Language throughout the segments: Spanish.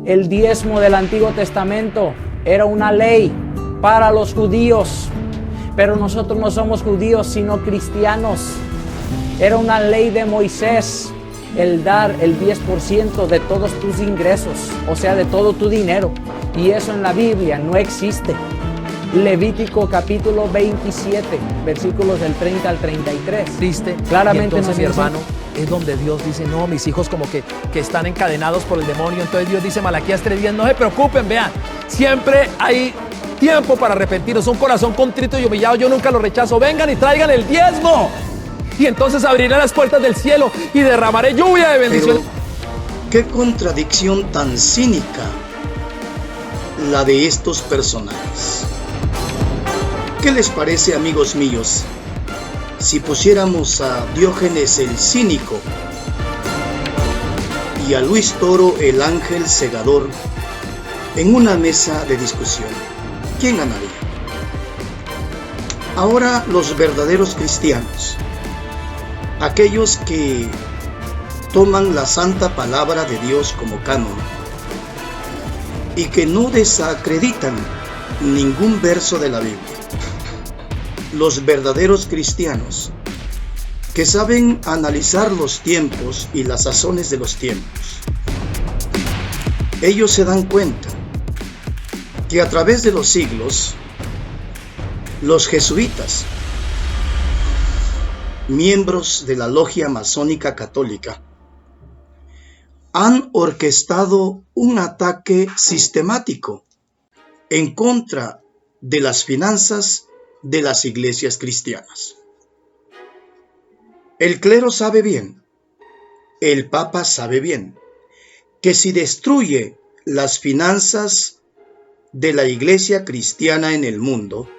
El diezmo del Antiguo Testamento era una ley para los judíos, pero nosotros no somos judíos sino cristianos. Era una ley de Moisés el dar el 10% de todos tus ingresos, o sea, de todo tu dinero, y eso en la Biblia no existe. Levítico capítulo 27, versículos del 30 al 33. Triste. Claramente y entonces, mi nos hermano, es donde Dios dice, no, mis hijos como que están encadenados por el demonio. Entonces Dios dice, Malaquías 3:10, no se preocupen, vean, siempre hay tiempo para arrepentirnos. Un corazón contrito y humillado yo nunca lo rechazo. Vengan y traigan el diezmo. Y entonces abriré las puertas del cielo y derramaré lluvia de bendición. Pero, qué contradicción tan cínica la de estos personajes. ¿Qué les parece, amigos míos, si pusiéramos a Diógenes el cínico y a Luis Toro el ángel segador en una mesa de discusión? ¿Quién ganaría? Ahora los verdaderos cristianos, aquellos que toman la santa palabra de Dios como canon y que no desacreditan ningún verso de la Biblia. Los verdaderos cristianos que saben analizar los tiempos y las sazones de los tiempos. Ellos se dan cuenta que a través de los siglos, los jesuitas, miembros de la logia masónica católica, han orquestado un ataque sistemático en contra de las finanzas de las iglesias cristianas. El clero sabe bien, el Papa sabe bien, que si destruye las finanzas de la iglesia cristiana en el mundo,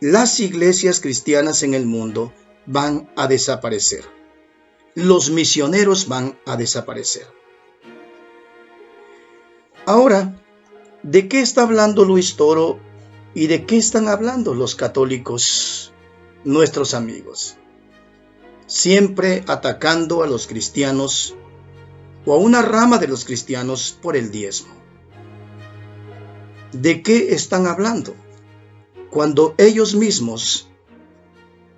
las iglesias cristianas en el mundo van a desaparecer. Los misioneros van a desaparecer. Ahora, ¿de qué está hablando Luis Toro y de qué están hablando los católicos, nuestros amigos? Siempre atacando a los cristianos o a una rama de los cristianos por el diezmo. ¿De qué están hablando? Cuando ellos mismos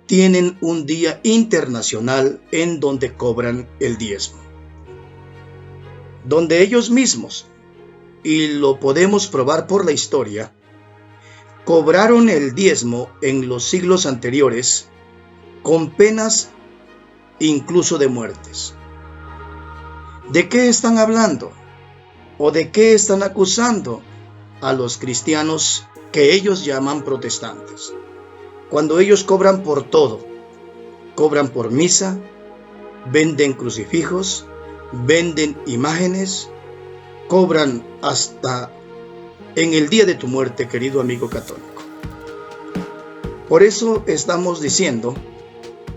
tienen un día internacional en donde cobran el diezmo. Donde ellos mismos, y lo podemos probar por la historia, cobraron el diezmo en los siglos anteriores con penas incluso de muertes. ¿De qué están hablando? ¿O de qué están acusando a los cristianos que ellos llaman protestantes? Cuando ellos cobran por todo, cobran por misa, venden crucifijos, venden imágenes, cobran hasta en el día de tu muerte, querido amigo católico. Por eso estamos diciendo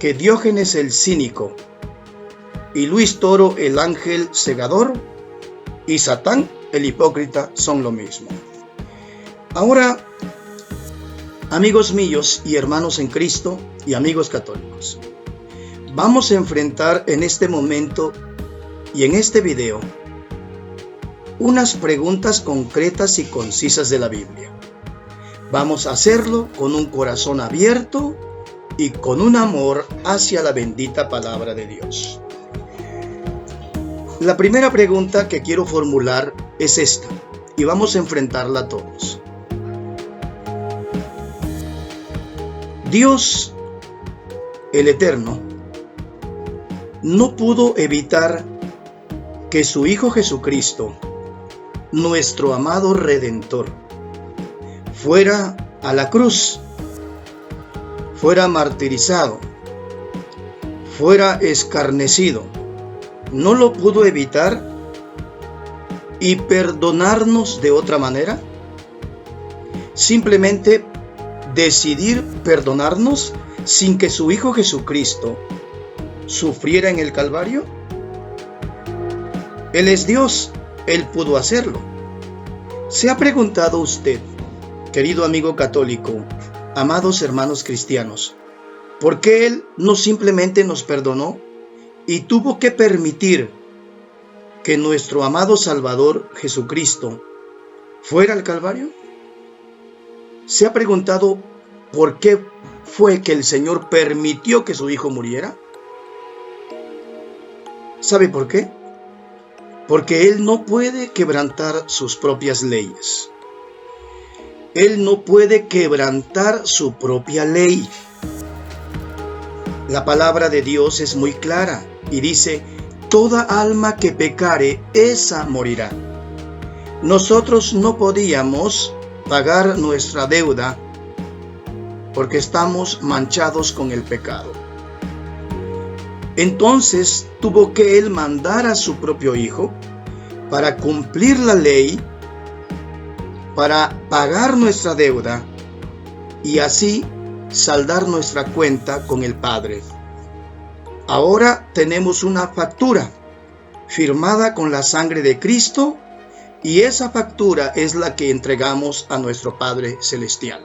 que Diógenes el cínico y Luis Toro el ángel segador y Satán el hipócrita son lo mismo. Ahora, amigos míos y hermanos en Cristo y amigos católicos, vamos a enfrentar en este momento y en este video unas preguntas concretas y concisas de la Biblia. Vamos a hacerlo con un corazón abierto y con un amor hacia la bendita palabra de Dios. La primera pregunta que quiero formular es esta, y vamos a enfrentarla todos. Dios, el Eterno, no pudo evitar que su Hijo Jesucristo, nuestro amado Redentor, fuera a la cruz, fuera martirizado, fuera escarnecido. ¿No lo pudo evitar y perdonarnos de otra manera? Simplemente decidir perdonarnos sin que su Hijo Jesucristo sufriera en el Calvario. Él es Dios, Él pudo hacerlo. ¿Se ha preguntado usted, querido amigo católico, amados hermanos cristianos, por qué Él no simplemente nos perdonó y tuvo que permitir que nuestro amado Salvador Jesucristo fuera al Calvario? ¿Se ha preguntado por qué fue que el Señor permitió que su Hijo muriera? ¿Sabe por qué? Porque Él no puede quebrantar sus propias leyes. Él no puede quebrantar su propia ley. La palabra de Dios es muy clara y dice: toda alma que pecare, esa morirá. Nosotros no podíamos pagar nuestra deuda porque estamos manchados con el pecado. Entonces tuvo que Él mandar a su propio Hijo para cumplir la ley, para pagar nuestra deuda y así saldar nuestra cuenta con el Padre. Ahora tenemos una factura firmada con la sangre de Cristo y esa factura es la que entregamos a nuestro Padre Celestial.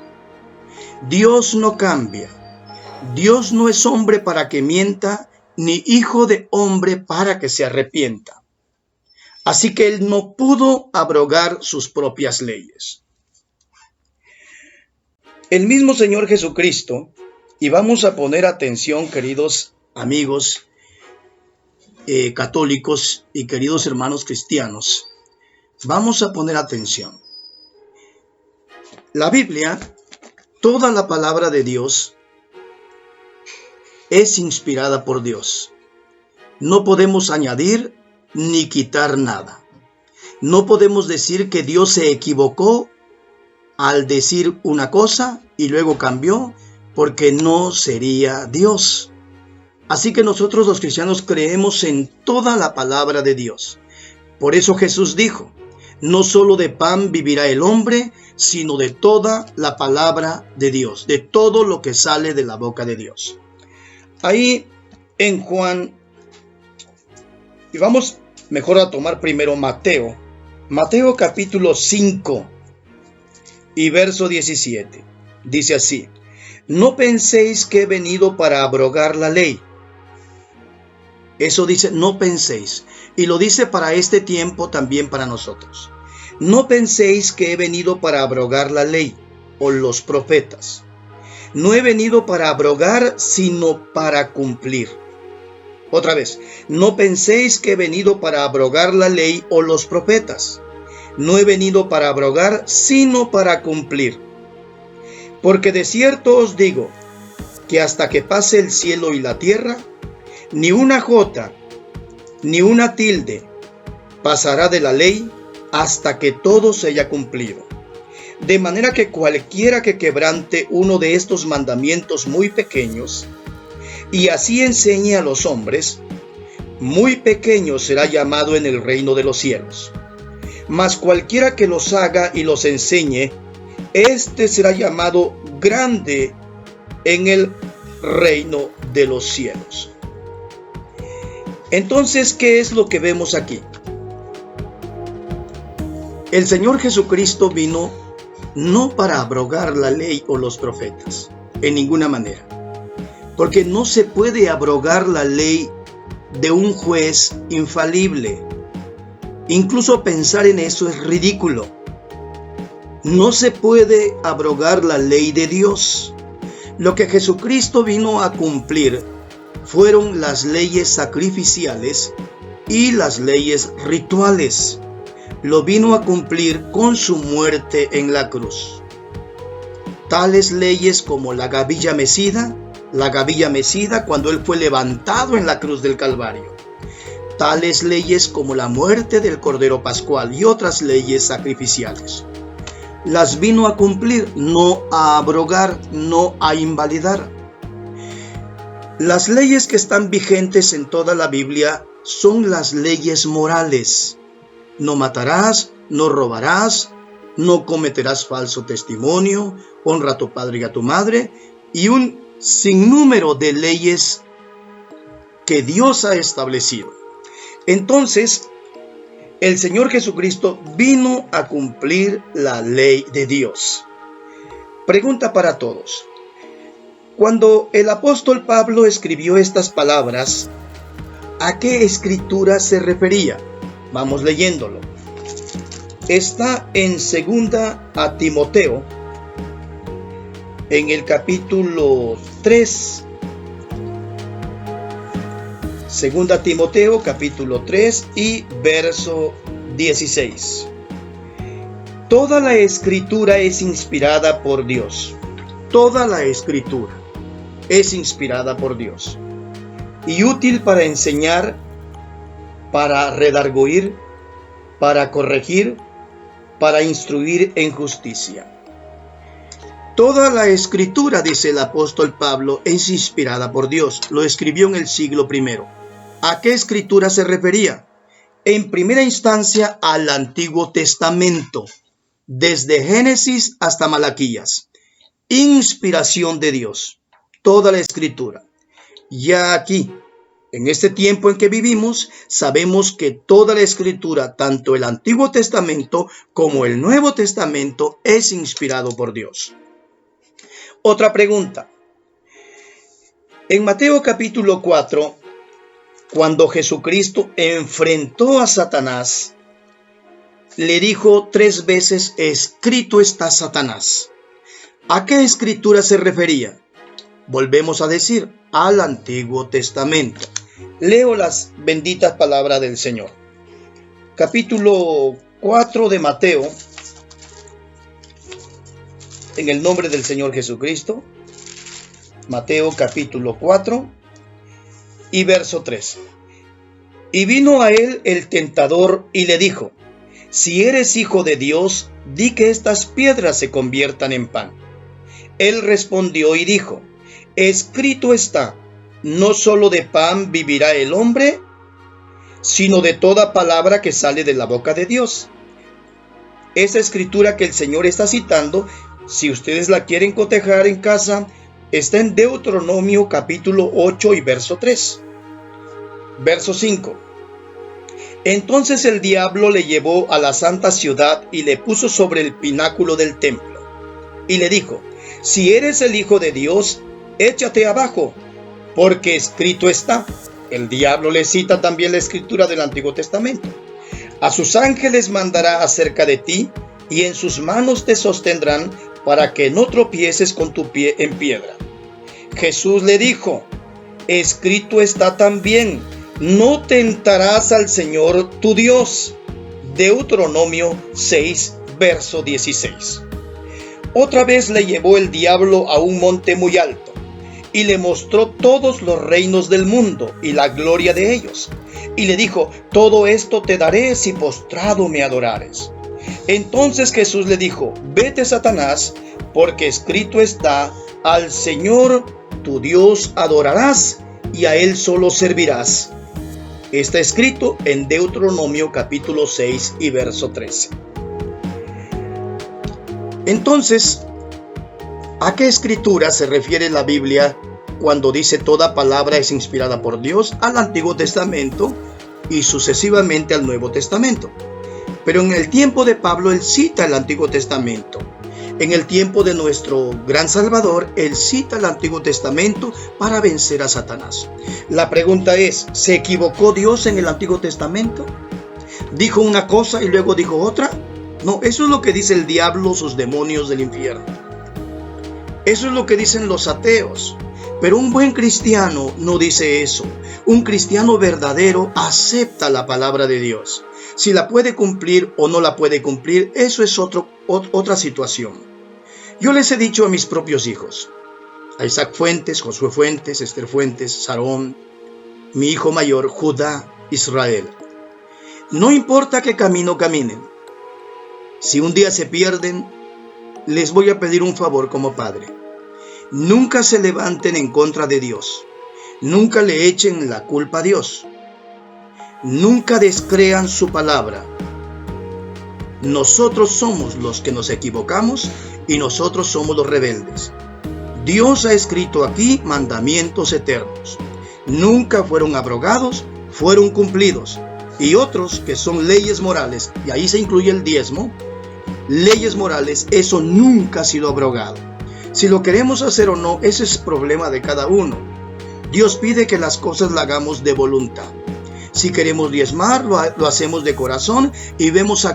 Dios no cambia. Dios no es hombre para que mienta, ni hijo de hombre para que se arrepienta. Así que Él no pudo abrogar sus propias leyes. El mismo Señor Jesucristo, y vamos a poner atención, queridos amigos católicos y queridos hermanos cristianos, vamos a poner atención. La Biblia, toda la palabra de Dios, es inspirada por Dios. No podemos añadir ni quitar nada. No podemos decir que Dios se equivocó al decir una cosa y luego cambió, porque no sería Dios. Así que nosotros los cristianos creemos en toda la palabra de Dios. Por eso Jesús dijo: no solo de pan vivirá el hombre, sino de toda la palabra de Dios, de todo lo que sale de la boca de Dios. Ahí en Juan, y vamos mejor a tomar primero Mateo capítulo 5 y verso 17. Dice así: no penséis que he venido para abrogar la ley. Eso dice, no penséis. Y lo dice para este tiempo, también para nosotros. No penséis que he venido para abrogar la ley o los profetas. No he venido para abrogar, sino para cumplir. Otra vez, no penséis que he venido para abrogar la ley o los profetas. No he venido para abrogar, sino para cumplir. Porque de cierto os digo, que hasta que pase el cielo y la tierra, ni una jota, ni una tilde pasará de la ley hasta que todo se haya cumplido. De manera que cualquiera que quebrante uno de estos mandamientos muy pequeños, y así enseñe a los hombres, muy pequeño será llamado en el reino de los cielos. Mas cualquiera que los haga y los enseñe, éste será llamado grande en el reino de los cielos. Entonces, ¿qué es lo que vemos aquí? El Señor Jesucristo vino no para abrogar la ley o los profetas, en ninguna manera. Porque no se puede abrogar la ley de un juez infalible. Incluso pensar en eso es ridículo. No se puede abrogar la ley de Dios. Lo que Jesucristo vino a cumplir fueron las leyes sacrificiales y las leyes rituales. Lo vino a cumplir con su muerte en la cruz. Tales leyes como la gavilla mecida cuando Él fue levantado en la cruz del Calvario. Tales leyes como la muerte del Cordero Pascual y otras leyes sacrificiales. Las vino a cumplir, no a abrogar, no a invalidar. Las leyes que están vigentes en toda la Biblia son las leyes morales. No matarás, no robarás, no cometerás falso testimonio, honra a tu padre y a tu madre, y un sinnúmero de leyes que Dios ha establecido. Entonces, el Señor Jesucristo vino a cumplir la ley de Dios. Pregunta para todos. Cuando el apóstol Pablo escribió estas palabras, ¿a qué escritura se refería? Vamos leyéndolo. Está en segunda a Timoteo, en el capítulo 3. Segunda Timoteo, capítulo 3 y verso 16. Toda la escritura es inspirada por Dios. Toda la escritura es inspirada por Dios y útil para enseñar, para redarguir, para corregir, para instruir en justicia. Toda la escritura, dice el apóstol Pablo, es inspirada por Dios. Lo escribió en el siglo I. ¿A qué escritura se refería? En primera instancia al Antiguo Testamento, desde Génesis hasta Malaquías. Inspiración de Dios, toda la escritura. Ya aquí, en este tiempo en que vivimos, sabemos que toda la escritura, tanto el Antiguo Testamento como el Nuevo Testamento, es inspirado por Dios. Otra pregunta. En Mateo capítulo 4, cuando Jesucristo enfrentó a Satanás, le dijo 3 veces: escrito está, Satanás. ¿A qué escritura se refería? Volvemos a decir, al Antiguo Testamento. Leo las benditas palabras del Señor. Capítulo 4 de Mateo, en el nombre del Señor Jesucristo. Mateo capítulo 4 y verso 3. Y vino a él el tentador y le dijo: si eres hijo de Dios, di que estas piedras se conviertan en pan. Él respondió y dijo: escrito está, no solo de pan vivirá el hombre, sino de toda palabra que sale de la boca de Dios. Esa escritura que el Señor está citando, si ustedes la quieren cotejar en casa, está en Deuteronomio capítulo 8 y verso 3. Verso 5. Entonces el diablo le llevó a la santa ciudad y le puso sobre el pináculo del templo. Y le dijo: si eres el Hijo de Dios, échate abajo, porque escrito está. El diablo le cita también la escritura del Antiguo Testamento. A sus ángeles mandará acerca de ti, y en sus manos te sostendrán, para que no tropieces con tu pie en piedra. Jesús le dijo: escrito está también, no tentarás al Señor tu Dios. Deuteronomio 6, verso 16. Otra vez le llevó el diablo a un monte muy alto, y le mostró todos los reinos del mundo y la gloria de ellos. Y le dijo: todo esto te daré si postrado me adorares. Entonces Jesús le dijo: vete, Satanás, porque escrito está, al Señor tu Dios adorarás, y a Él solo servirás. Está escrito en Deuteronomio capítulo 6 y verso 13. Entonces, ¿a qué escritura se refiere la Biblia cuando dice toda palabra es inspirada por Dios? Al Antiguo Testamento y sucesivamente al Nuevo Testamento. Pero en el tiempo de Pablo él cita el Antiguo Testamento. En el tiempo de nuestro gran Salvador, él cita el Antiguo Testamento para vencer a Satanás. La pregunta es, ¿se equivocó Dios en el Antiguo Testamento? ¿Dijo una cosa y luego dijo otra? No, eso es lo que dice el diablo, sus demonios del infierno. Eso es lo que dicen los ateos. Pero un buen cristiano no dice eso. Un cristiano verdadero acepta la palabra de Dios. Si la puede cumplir o no la puede cumplir, eso es otra situación. Yo les he dicho a mis propios hijos, a Isaac Fuentes, Josué Fuentes, Esther Fuentes, Sarón, mi hijo mayor, Judá, Israel: no importa qué camino caminen, si un día se pierden, les voy a pedir un favor como padre. Nunca se levanten en contra de Dios. Nunca le echen la culpa a Dios. Nunca descrean su palabra. Nosotros somos los que nos equivocamos y nosotros somos los rebeldes. Dios ha escrito aquí mandamientos eternos. Nunca fueron abrogados, fueron cumplidos. Y otros que son leyes morales, y ahí se incluye el diezmo, leyes morales, eso nunca ha sido abrogado. Si lo queremos hacer o no, ese es problema de cada uno. Dios pide que las cosas las hagamos de voluntad. Si queremos diezmar, lo hacemos de corazón y vemos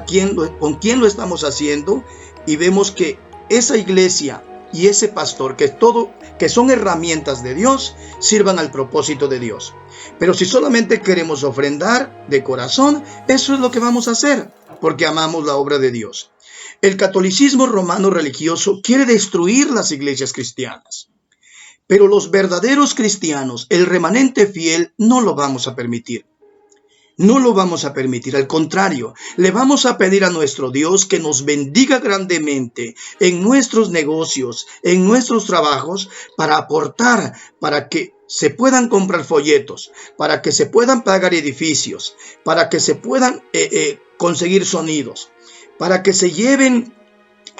con quién lo estamos haciendo, y vemos que esa iglesia y ese pastor, que son herramientas de Dios, sirvan al propósito de Dios. Pero si solamente queremos ofrendar de corazón, eso es lo que vamos a hacer, porque amamos la obra de Dios. El catolicismo romano religioso quiere destruir las iglesias cristianas. Pero los verdaderos cristianos, el remanente fiel, no lo vamos a permitir. No lo vamos a permitir, al contrario, le vamos a pedir a nuestro Dios que nos bendiga grandemente en nuestros negocios, en nuestros trabajos, para aportar, para que se puedan comprar folletos, para que se puedan pagar edificios, para que se puedan conseguir sonidos, para que se lleven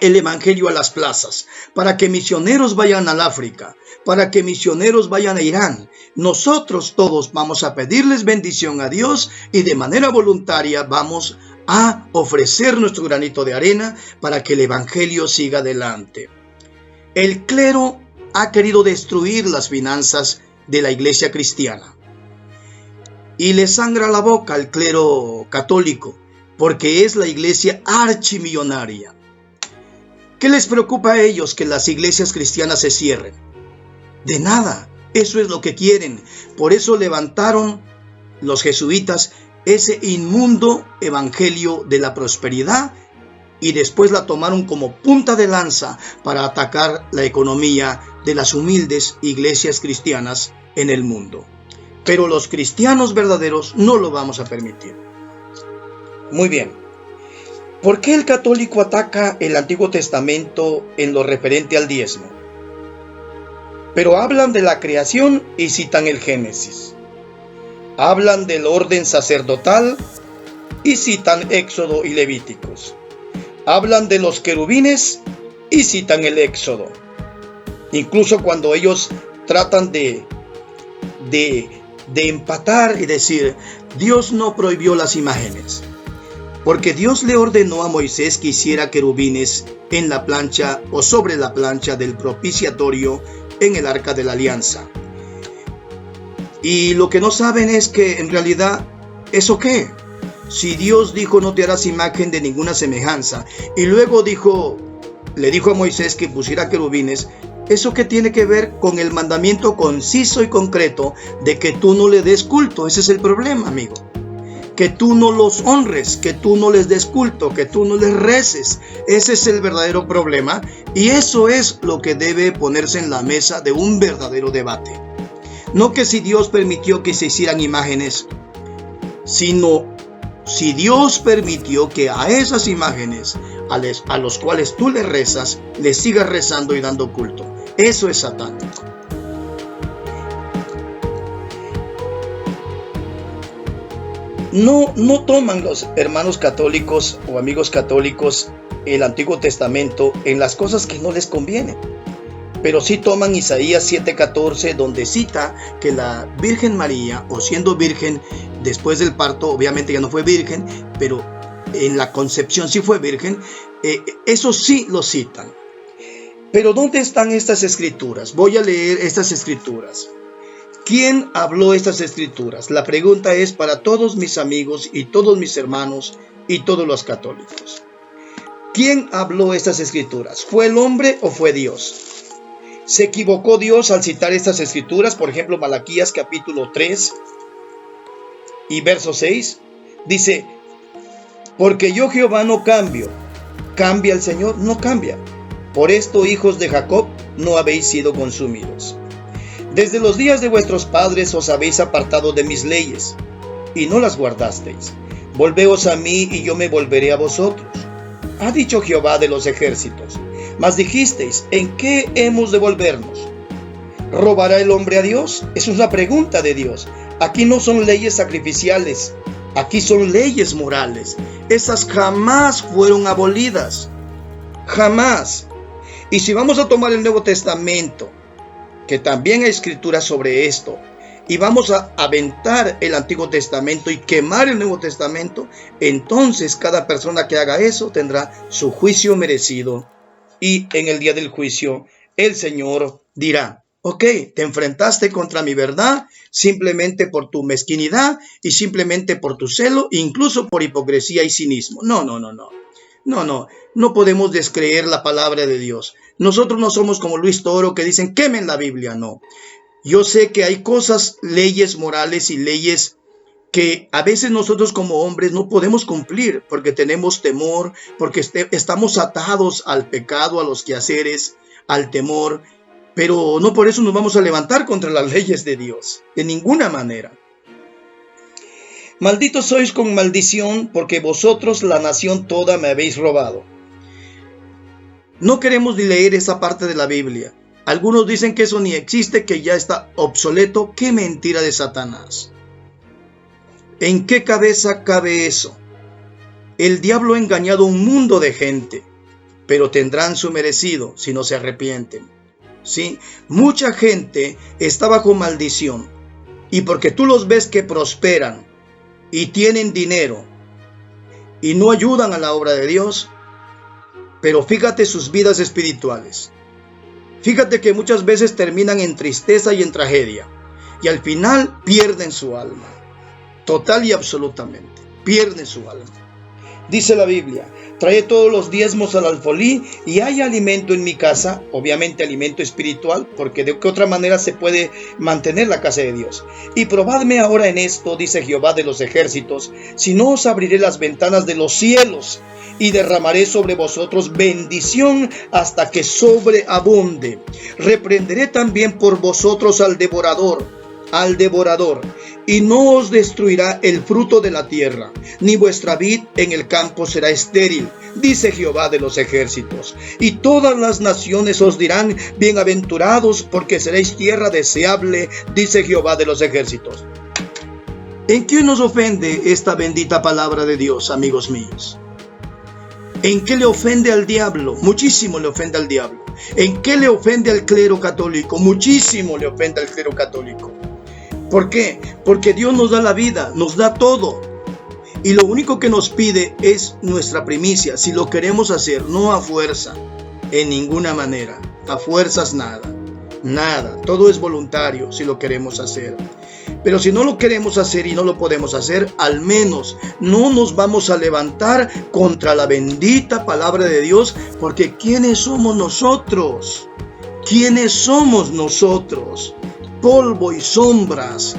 el evangelio a las plazas, para que misioneros vayan al África, para que misioneros vayan a Irán. Nosotros todos vamos a pedirles bendición a Dios y de manera voluntaria vamos a ofrecer nuestro granito de arena para que el evangelio siga adelante. El clero ha querido destruir las finanzas de la iglesia cristiana y le sangra la boca al clero católico, porque es la iglesia archimillonaria. ¿Qué les preocupa a ellos que las iglesias cristianas se cierren? De nada, eso es lo que quieren. Por eso levantaron los jesuitas ese inmundo evangelio de la prosperidad y después la tomaron como punta de lanza para atacar la economía de las humildes iglesias cristianas en el mundo. Pero los cristianos verdaderos no lo vamos a permitir. Muy bien. ¿Por qué el católico ataca el Antiguo Testamento en lo referente al diezmo? Pero hablan de la creación y citan el Génesis. Hablan del orden sacerdotal y citan Éxodo y Levíticos. Hablan de los querubines y citan el Éxodo. Incluso cuando ellos tratan de empatar y decir, Dios no prohibió las imágenes, porque Dios le ordenó a Moisés que hiciera querubines en la plancha o sobre la plancha del propiciatorio en el arca de la alianza. Y lo que no saben es que en realidad, ¿eso qué? Si Dios dijo no te harás imagen de ninguna semejanza, y luego le dijo a Moisés que pusiera querubines, ¿eso qué tiene que ver con el mandamiento conciso y concreto de que tú no le des culto? Ese es el problema, amigo. Que tú no los honres, que tú no les des culto, que tú no les reces. Ese es el verdadero problema, y eso es lo que debe ponerse en la mesa de un verdadero debate. No que si Dios permitió que se hicieran imágenes, sino si Dios permitió que a esas imágenes, a los cuales tú le rezas, le sigas rezando y dando culto. Eso es satánico. No toman los hermanos católicos o amigos católicos el Antiguo Testamento en las cosas que no les convienen. Pero sí toman Isaías 7:14, donde cita que la Virgen María, o siendo virgen después del parto, obviamente ya no fue virgen, pero en la concepción sí fue virgen, eso sí lo citan. Pero ¿dónde están estas escrituras? Voy a leer estas escrituras. ¿Quién habló estas escrituras? La pregunta es para todos mis amigos y todos mis hermanos y todos los católicos. ¿Quién habló estas escrituras? ¿Fue el hombre o fue Dios? ¿Se equivocó Dios al citar estas escrituras? Por ejemplo, Malaquías capítulo 3 y verso 6. Dice, porque yo Jehová no cambio. ¿Cambia el Señor? No cambia. Por esto, hijos de Jacob, no habéis sido consumidos. Desde los días de vuestros padres os habéis apartado de mis leyes, y no las guardasteis. Volveos a mí, y yo me volveré a vosotros. Ha dicho Jehová de los ejércitos. Mas dijisteis, ¿en qué hemos de volvernos? ¿Robará el hombre a Dios? Es una pregunta de Dios. Aquí no son leyes sacrificiales, aquí son leyes morales. Esas jamás fueron abolidas. Jamás. Y si vamos a tomar el Nuevo Testamento, que también hay escrituras sobre esto, y vamos a aventar el Antiguo Testamento y quemar el Nuevo Testamento, entonces cada persona que haga eso tendrá su juicio merecido. Y en el día del juicio, el Señor dirá, Ok, te enfrentaste contra mi verdad simplemente por tu mezquinidad y simplemente por tu celo, incluso por hipocresía y cinismo. No podemos descreer la palabra de Dios. Nosotros no somos como Luis Toro que dicen quemen la Biblia, no. Yo sé que hay cosas, leyes morales y leyes que a veces nosotros como hombres no podemos cumplir porque tenemos temor, porque estamos atados al pecado, a los quehaceres, al temor, pero no por eso nos vamos a levantar contra las leyes de Dios, de ninguna manera. Malditos sois con maldición, porque vosotros la nación toda me habéis robado. No queremos ni leer esa parte de la Biblia. Algunos dicen que eso ni existe, que ya está obsoleto. ¡Qué mentira de Satanás! ¿En qué cabeza cabe eso? El diablo ha engañado a un mundo de gente, pero tendrán su merecido si no se arrepienten. ¿Sí? Mucha gente está bajo maldición, y porque tú los ves que prosperan y tienen dinero y no ayudan a la obra de Dios, pero fíjate sus vidas espirituales. Fíjate que muchas veces terminan en tristeza y en tragedia, y al final pierden su alma. Total y absolutamente, pierden su alma. Dice la Biblia, trae todos los diezmos al alfolí y hay alimento en mi casa, obviamente alimento espiritual, porque de qué otra manera se puede mantener la casa de Dios. Y probadme ahora en esto, dice Jehová de los ejércitos, si no os abriré las ventanas de los cielos y derramaré sobre vosotros bendición hasta que sobreabunde. Reprenderé también por vosotros al devorador, y no os destruirá el fruto de la tierra, ni vuestra vid en el campo será estéril, dice Jehová de los ejércitos. Y todas las naciones os dirán, bienaventurados, porque seréis tierra deseable, dice Jehová de los ejércitos. ¿En qué nos ofende esta bendita palabra de Dios, amigos míos? ¿En qué le ofende al diablo? Muchísimo le ofende al diablo. ¿En qué le ofende al clero católico? Muchísimo le ofende al clero católico. ¿Por qué? Porque Dios nos da la vida, nos da todo. Y lo único que nos pide es nuestra primicia, si lo queremos hacer, no a fuerza, en ninguna manera. A fuerzas nada. Todo es voluntario si lo queremos hacer. Pero si no lo queremos hacer y no lo podemos hacer, al menos no nos vamos a levantar contra la bendita palabra de Dios, porque ¿quiénes somos nosotros? ¿Quiénes somos nosotros? Polvo y sombras.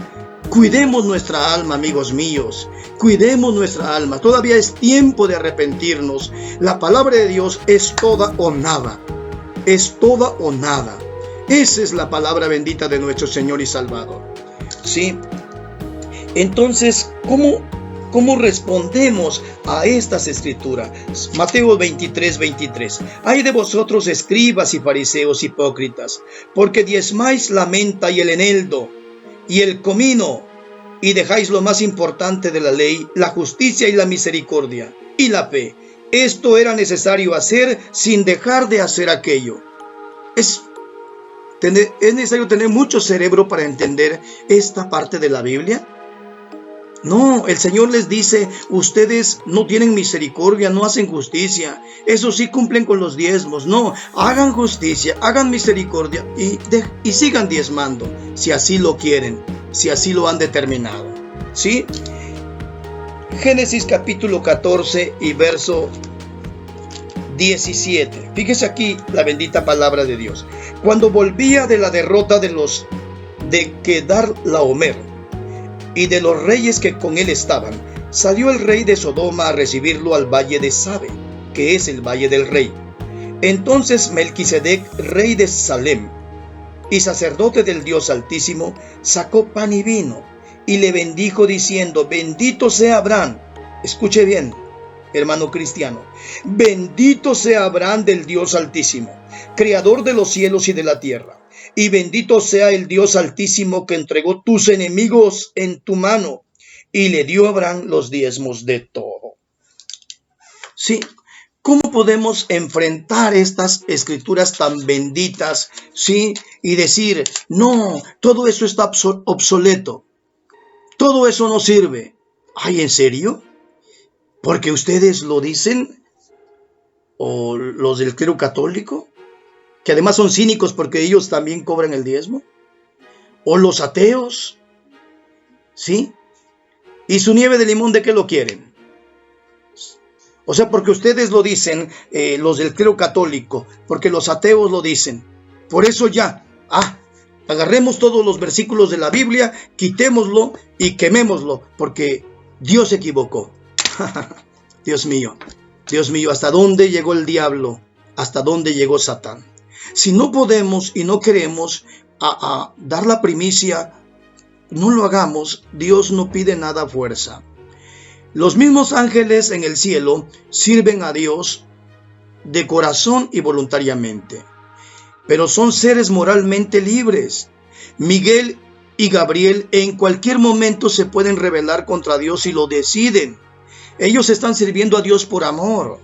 Cuidemos nuestra alma, amigos míos. Cuidemos nuestra alma. Todavía es tiempo de arrepentirnos. La palabra de Dios es toda o nada. Es toda o nada. Esa es la palabra bendita de nuestro Señor y Salvador. ¿Sí? Entonces, ¿cómo respondemos a estas escrituras? Mateo 23:23. Ay de vosotros, escribas y fariseos hipócritas, porque diezmáis la menta y el eneldo y el comino, y dejáis lo más importante de la ley, la justicia y la misericordia y la fe. Esto era necesario hacer sin dejar de hacer aquello. Es necesario tener mucho cerebro para entender esta parte de la Biblia. No, el Señor les dice, ustedes no tienen misericordia, no hacen justicia. Eso sí, cumplen con los diezmos. No, hagan justicia, hagan misericordia y sigan diezmando, si así lo quieren, si así lo han determinado. ¿Sí? Génesis capítulo 14 y verso 17. Fíjese aquí la bendita palabra de Dios. Cuando volvía de la derrota de Kedar-Laomer y de los reyes que con él estaban, salió el rey de Sodoma a recibirlo al valle de Sabe, que es el valle del rey. Entonces Melquisedec, rey de Salem y sacerdote del Dios Altísimo, sacó pan y vino y le bendijo diciendo, bendito sea Abraham. Escuche bien, hermano cristiano, bendito sea Abraham del Dios Altísimo, creador de los cielos y de la tierra. Y bendito sea el Dios Altísimo que entregó tus enemigos en tu mano. Y le dio a Abraham los diezmos de todo. Sí, ¿cómo podemos enfrentar estas escrituras tan benditas? Sí, y decir, no, todo eso está obsoleto. Todo eso no sirve. ¿Ay, en serio? ¿Porque ustedes lo dicen? ¿O los del clero católico? que además son cínicos porque ellos también cobran el diezmo? ¿O los ateos? ¿Sí? ¿Y su nieve de limón de qué lo quieren? O sea, porque ustedes lo dicen, los del clero católico, porque los ateos lo dicen. Por eso ya, agarremos todos los versículos de la Biblia, quitémoslo y quemémoslo, porque Dios se equivocó. Dios mío, ¿hasta dónde llegó el diablo? ¿Hasta dónde llegó Satán? Si no podemos y no queremos dar la primicia, no lo hagamos. Dios no pide nada a fuerza. Los mismos ángeles en el cielo sirven a Dios de corazón y voluntariamente, pero son seres moralmente libres. Miguel y Gabriel en cualquier momento se pueden rebelar contra Dios si lo deciden. Ellos están sirviendo a Dios por amor.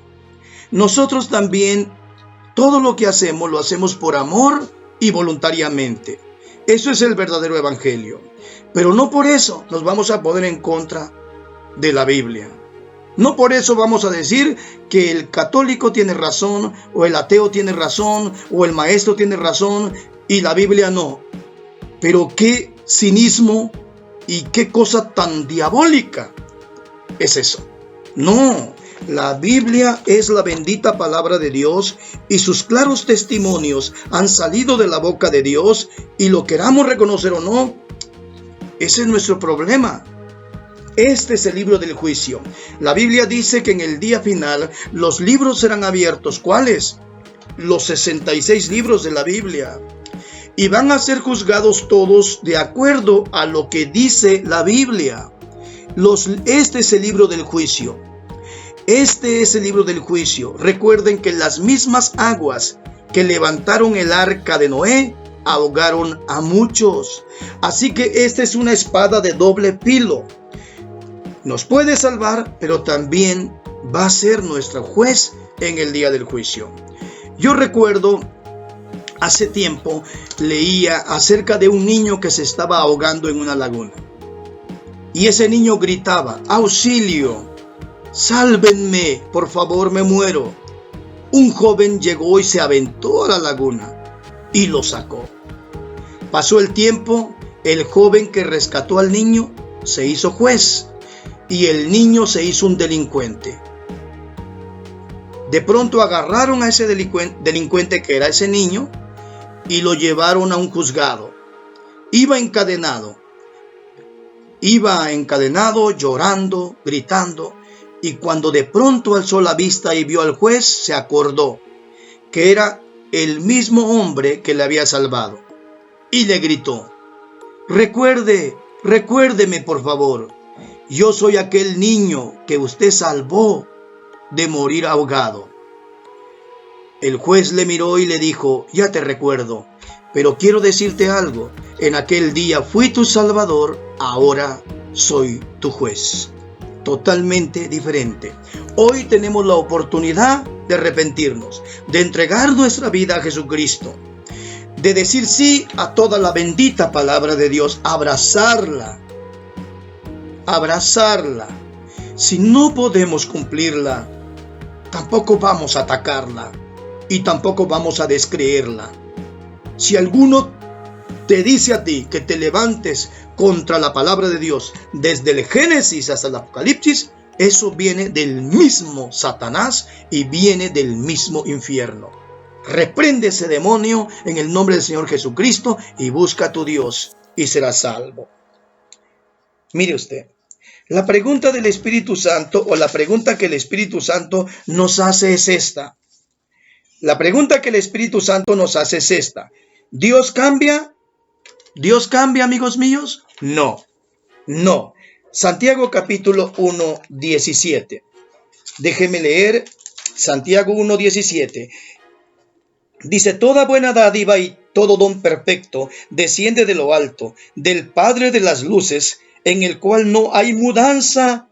Nosotros también, todo lo que hacemos, lo hacemos por amor y voluntariamente. Eso es el verdadero evangelio. Pero no por eso nos vamos a poner en contra de la Biblia. No por eso vamos a decir que el católico tiene razón, o el ateo tiene razón, o el maestro tiene razón, y la Biblia no. Pero qué cinismo y qué cosa tan diabólica es eso. No, la Biblia es la bendita palabra de Dios y sus claros testimonios han salido de la boca de Dios, y lo queramos reconocer o no, ese es nuestro problema. Este es el libro del juicio. La Biblia dice que en el día final los libros serán abiertos. ¿Cuáles? Los 66 libros de la Biblia. Y van a ser juzgados todos de acuerdo a lo que dice la Biblia. Este es el libro del juicio. Este es el libro del juicio. Recuerden que las mismas aguas que levantaron el arca de Noé ahogaron a muchos. Así que esta es una espada de doble filo. Nos puede salvar, pero también va a ser nuestro juez en el día del juicio. Yo recuerdo, hace tiempo, leía acerca de un niño que se estaba ahogando en una laguna. Y ese niño gritaba: ¡auxilio! ¡Sálvenme! ¡Por favor, me muero! Un joven llegó y se aventó a la laguna y lo sacó. Pasó el tiempo, el joven que rescató al niño se hizo juez. Y el niño se hizo un delincuente. De pronto agarraron a ese delincuente que era ese niño y lo llevaron a un juzgado. Iba encadenado, llorando, gritando, y cuando de pronto alzó la vista y vio al juez, se acordó que era el mismo hombre que le había salvado. Y le gritó: recuérdeme por favor. Yo soy aquel niño que usted salvó de morir ahogado. El juez le miró y le dijo: ya te recuerdo, pero quiero decirte algo. En aquel día fui tu salvador, ahora soy tu juez. Totalmente diferente. Hoy tenemos la oportunidad de arrepentirnos, de entregar nuestra vida a Jesucristo, de decir sí a toda la bendita palabra de Dios, abrazarla. Si no podemos cumplirla, tampoco vamos a atacarla y tampoco vamos a descreerla. Si alguno te dice a ti que te levantes contra la palabra de Dios desde el Génesis hasta el Apocalipsis, eso viene del mismo Satanás y viene del mismo infierno. Reprende ese demonio en el nombre del Señor Jesucristo y busca a tu Dios y serás salvo. Mire usted, la pregunta del Espíritu Santo, o la pregunta que el Espíritu Santo nos hace es esta. La pregunta que el Espíritu Santo nos hace es esta: ¿Dios cambia? ¿Dios cambia, amigos míos? No. Santiago capítulo 1, 17. Déjeme leer Santiago 1, 17. Dice: toda buena dádiva y todo don perfecto desciende de lo alto, del Padre de las luces, en el cual no hay mudanza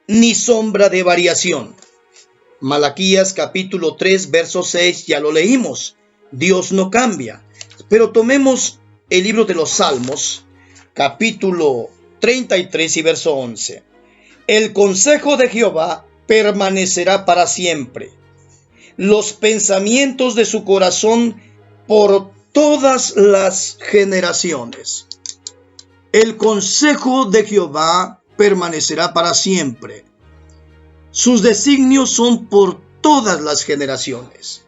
ni sombra de variación. Malaquías capítulo 3, verso 6, ya lo leímos. Dios no cambia. Pero tomemos el libro de los Salmos, capítulo 33 y verso 11. El consejo de Jehová permanecerá para siempre. Los pensamientos de su corazón por todas las generaciones. El consejo de Jehová permanecerá para siempre. Sus designios son por todas las generaciones.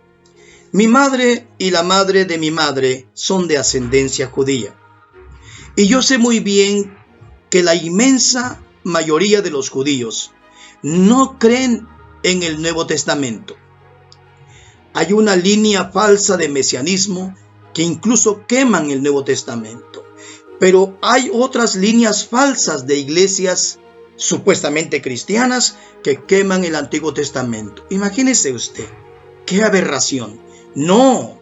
Mi madre y la madre de mi madre son de ascendencia judía. Y yo sé muy bien que la inmensa mayoría de los judíos no creen en el Nuevo Testamento. Hay una línea falsa de mesianismo que incluso queman el Nuevo Testamento. Pero hay otras líneas falsas de iglesias supuestamente cristianas que queman el Antiguo Testamento. Imagínese usted, qué aberración. No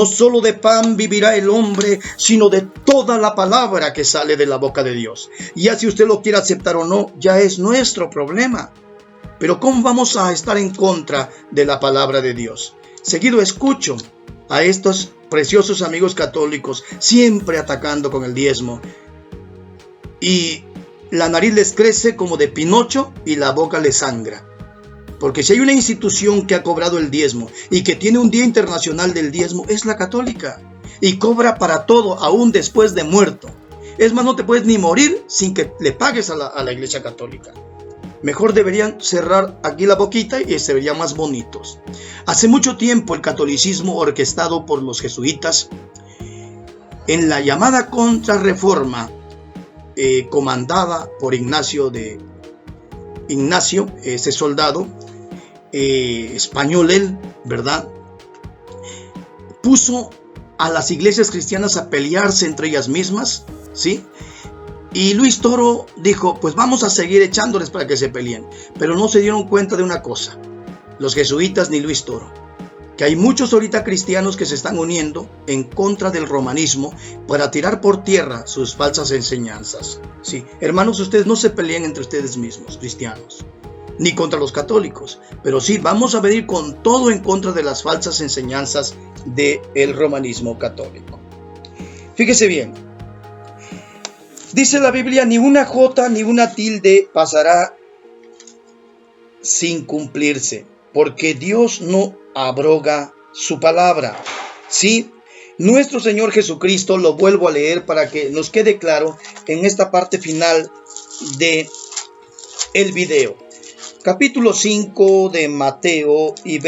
solo de pan vivirá el hombre, sino de toda la palabra que sale de la boca de Dios. Ya si usted lo quiere aceptar o no, ya es nuestro problema. Pero ¿cómo vamos a estar en contra de la palabra de Dios? Seguido escucho a estos preciosos amigos católicos siempre atacando con el diezmo. Y la nariz les crece como de Pinocho y la boca les sangra. Porque si hay una institución que ha cobrado el diezmo y que tiene un día internacional del diezmo, es la católica. Y cobra para todo, aún después de muerto. Es más, no te puedes ni morir sin que le pagues a la iglesia católica. Mejor deberían cerrar aquí la boquita y se verían más bonitos. Hace mucho tiempo el catolicismo orquestado por los jesuitas, en la llamada Contrarreforma, comandada por Ignacio, ese soldado español él, ¿verdad? Puso a las iglesias cristianas a pelearse entre ellas mismas, ¿sí? Y Luis Toro dijo, pues vamos a seguir echándoles para que se peleen. Pero no se dieron cuenta de una cosa, los jesuitas ni Luis Toro, que hay muchos ahorita cristianos que se están uniendo en contra del romanismo para tirar por tierra sus falsas enseñanzas. Sí, hermanos, ustedes no se peleen entre ustedes mismos, cristianos, ni contra los católicos, pero sí vamos a venir con todo en contra de las falsas enseñanzas del romanismo católico. Fíjese bien, dice la Biblia, ni una jota ni una tilde pasará sin cumplirse, porque Dios no abroga su palabra. Sí, nuestro Señor Jesucristo, lo vuelvo a leer para que nos quede claro en esta parte final de el video. Capítulo 5 de Mateo y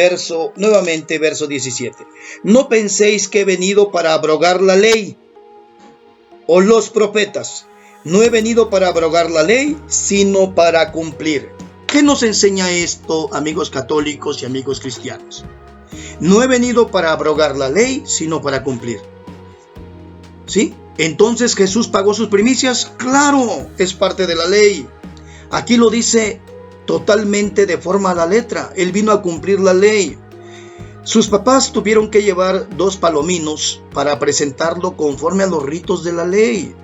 nuevamente verso 17. No penséis que he venido para abrogar la ley o los profetas. No he venido para abrogar la ley, sino para cumplir. ¿Qué nos enseña esto, amigos católicos y amigos cristianos? No he venido para abrogar la ley, sino para cumplir. ¿Sí? Entonces, ¿Jesús pagó sus primicias? Claro, es parte de la ley. Aquí lo dice totalmente de forma a la letra. Él vino a cumplir la ley. Sus papás tuvieron que llevar 2 palominos para presentarlo conforme a los ritos de la ley.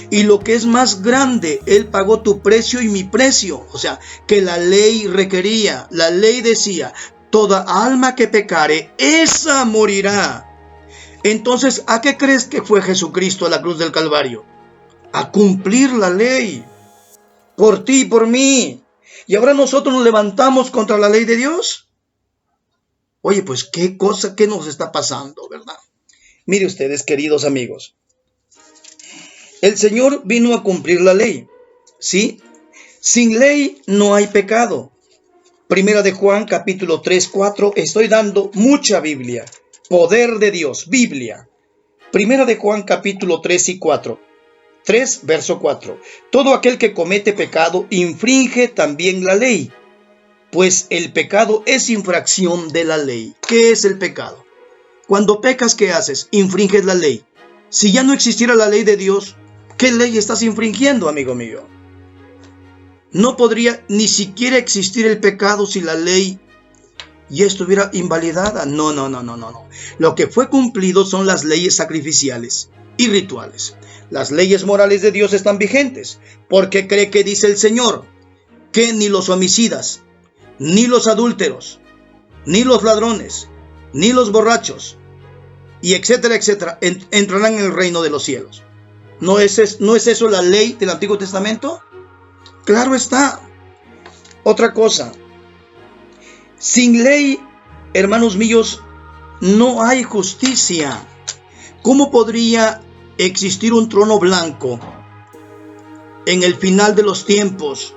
Y lo que es más grande, Él pagó tu precio y mi precio. O sea, que la ley requería, la ley decía, toda alma que pecare, esa morirá. Entonces, ¿a qué crees que fue Jesucristo a la cruz del Calvario? A cumplir la ley, por ti y por mí. ¿Y ahora nosotros nos levantamos contra la ley de Dios? Oye, pues qué cosa, qué nos está pasando, ¿verdad? Mire ustedes, queridos amigos. El Señor vino a cumplir la ley, ¿sí? Sin ley no hay pecado. Primera de Juan, capítulo 3, 4. Estoy dando mucha Biblia. Poder de Dios, Biblia. Primera de Juan, capítulo 3 y 4. 3, verso 4. Todo aquel que comete pecado infringe también la ley, pues el pecado es infracción de la ley. ¿Qué es el pecado? Cuando pecas, ¿qué haces? Infringes la ley. Si ya no existiera la ley de Dios, ¿qué ley estás infringiendo, amigo mío? No podría ni siquiera existir el pecado si la ley ya estuviera invalidada. No. Lo que fue cumplido son las leyes sacrificiales y rituales. Las leyes morales de Dios están vigentes, porque cree que dice el Señor que ni los homicidas, ni los adúlteros, ni los ladrones, ni los borrachos, y etcétera, etcétera, entrarán en el reino de los cielos. ¿No es eso la ley del Antiguo Testamento? Claro está. Otra cosa, sin ley, hermanos míos, no hay justicia. ¿Cómo podría existir un trono blanco en el final de los tiempos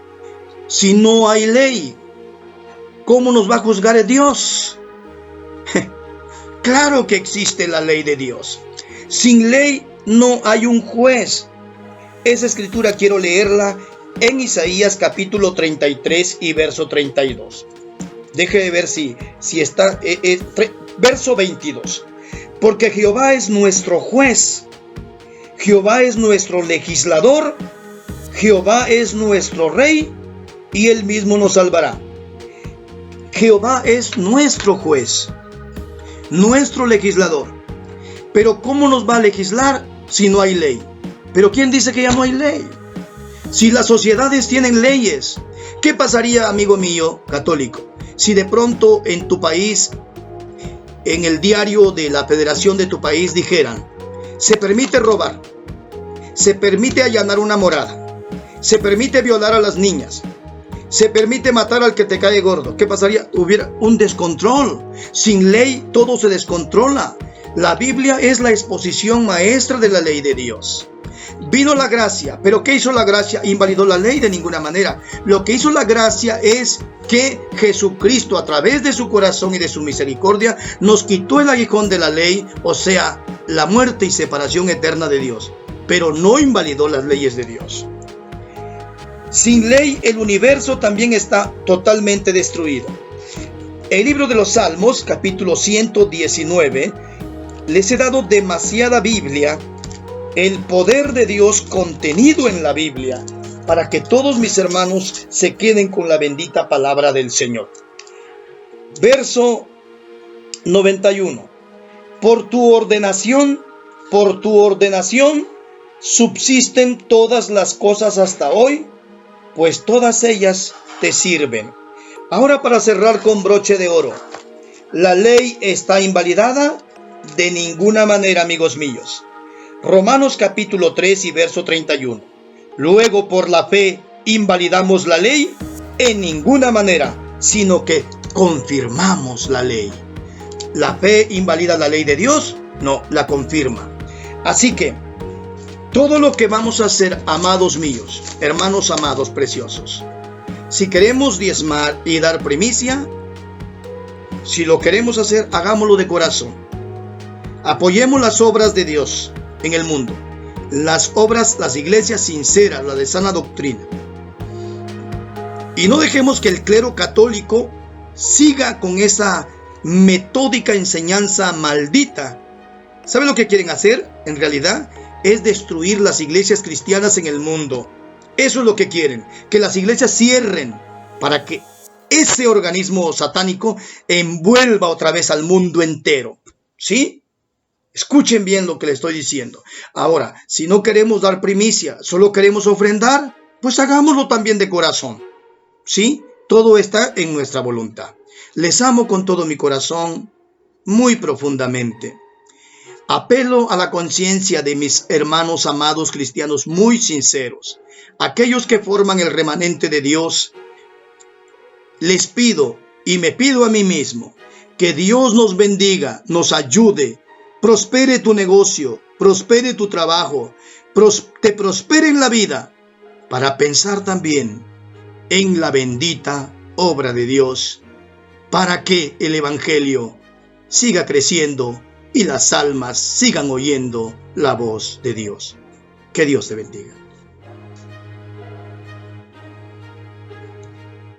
si no hay ley? ¿Cómo nos va a juzgar Dios? Claro que existe la ley de Dios. Sin ley no hay un juez. Esa escritura quiero leerla en Isaías capítulo 33 y verso 32. Deje de ver si está. Verso 22. Porque Jehová es nuestro juez. Jehová es nuestro legislador. Jehová es nuestro rey y él mismo nos salvará. Jehová es nuestro juez, nuestro legislador. Pero ¿cómo nos va a legislar si no hay ley? Pero ¿quién dice que ya no hay ley? Si las sociedades tienen leyes, ¿qué pasaría, amigo mío católico, si de pronto en tu país, en el diario de la federación de tu país dijeran, se permite robar, se permite allanar una morada, se permite violar a las niñas, se permite matar al que te cae gordo? ¿Qué pasaría? Hubiera un descontrol. Sin ley todo se descontrola. La Biblia es la exposición maestra de la ley de Dios. Vino la gracia, pero ¿qué hizo la gracia? Invalidó la ley de ninguna manera. Lo que hizo la gracia es que Jesucristo, a través de su corazón y de su misericordia, nos quitó el aguijón de la ley, o sea, la muerte y separación eterna de Dios, pero no invalidó las leyes de Dios. Sin ley el universo también está totalmente destruido. El libro de los Salmos, capítulo 119, les he dado demasiada Biblia, el poder de Dios contenido en la Biblia, para que todos mis hermanos se queden con la bendita palabra del Señor. Verso 91. Por tu ordenación subsisten todas las cosas hasta hoy, pues todas ellas te sirven. Ahora, para cerrar con broche de oro, ¿la ley está invalidada? De ninguna manera, amigos míos. Romanos capítulo 3 y verso 31. Luego, por la fe, ¿invalidamos la ley? En ninguna manera, sino que confirmamos la ley. ¿La fe invalida la ley de Dios? No, la confirma. Así que, todo lo que vamos a hacer, amados míos, hermanos amados preciosos, si queremos diezmar y dar primicia, si lo queremos hacer, hagámoslo de corazón. Apoyemos las obras de Dios en el mundo, las obras, las iglesias sinceras, la de sana doctrina. Y no dejemos que el clero católico siga con esa metódica enseñanza maldita. ¿Saben lo que quieren hacer? En realidad es destruir las iglesias cristianas en el mundo. Eso es lo que quieren, que las iglesias cierren para que ese organismo satánico envuelva otra vez al mundo entero. ¿Sí? Escuchen bien lo que les estoy diciendo. Ahora, si no queremos dar primicia, solo queremos ofrendar, pues hagámoslo también de corazón. ¿Sí? Todo está en nuestra voluntad. Les amo con todo mi corazón, muy profundamente. Apelo a la conciencia de mis hermanos amados cristianos muy sinceros, aquellos que forman el remanente de Dios. Les pido y me pido a mí mismo que Dios nos bendiga, nos ayude, prospere tu negocio, prospere tu trabajo, te prospere en la vida, para pensar también en la bendita obra de Dios, para que el Evangelio siga creciendo y las almas sigan oyendo la voz de Dios. Que Dios te bendiga.